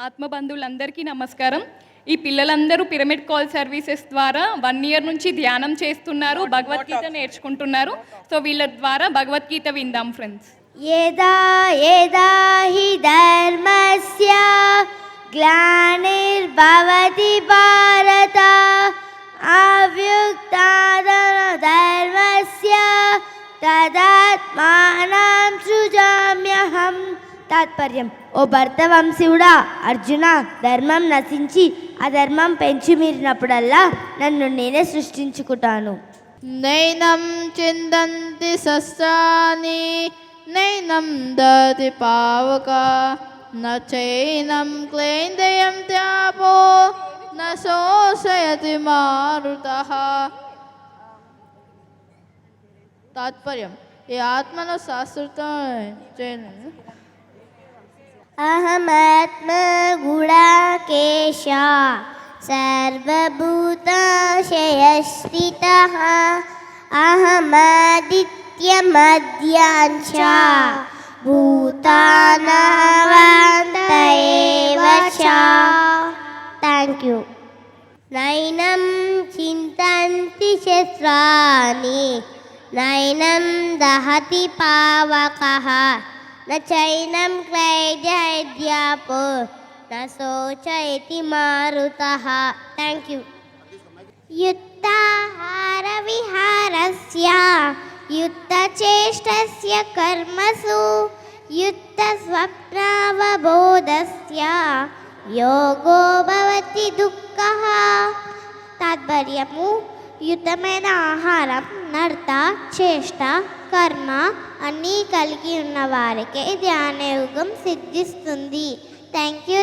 ఆత్మబంధువులందరికీ నమస్కారం. ఈ పిల్లలందరూ పిరమిడ్ కాల్ సర్వీసెస్ ద్వారా 1 ఇయర్ నుంచి ధ్యానం చేస్తున్నారు, భగవద్గీత నేర్చుకుంటున్నారు. సో వీళ్ళ ద్వారా భగవద్గీత విందాం ఫ్రెండ్స్. యదా యదా హి ధర్మస్య గ్లానిర్భవతి భారత అవ్యుక్తాదన ధర్మస్య తదాత్మానం సృజామ్యహం. తాత్పర్యం: ఓ భర్తవంశీయుడా, అర్జున, ధర్మం నశించి అధర్మం పెంచిమీరినప్పుడల్లా నన్ను నేనే సృష్టించుకుంటాను. నైనం చిందంతి శస్త్రాని నైనం దతి పావక నైనం క్లేందయం త్యాపో నోషయతి మారుతః. తాత్పర్యం: ఈ ఆత్మను శాస్త్రతం చేయను. అహమాత్మ గుడాకేశ సర్వభూతాశయస్థితః అహమాదిత్యమధ్యాంచ భూతానామంత ఏవ చ. Thank you. నైనం చింతంతి శస్త్రాని నైనం దహతి పావకః నైనం క్లైదయత్యాపో నోషయతి మారుతః. Thank you. యుక్తాహార విహారస్య యుక్తచేష్టస్య కర్మసు యుక్తస్వప్నావబోధస్య యోగో భవతి దుఃఖః. తాత్పర్యము: యుక్తమైన ఆహారం, నడత, చేష్ట, కర్మ అన్నీ కలిగి ఉన్న వారికే ధ్యానయోగం సిద్ధిస్తుంది. Thank you.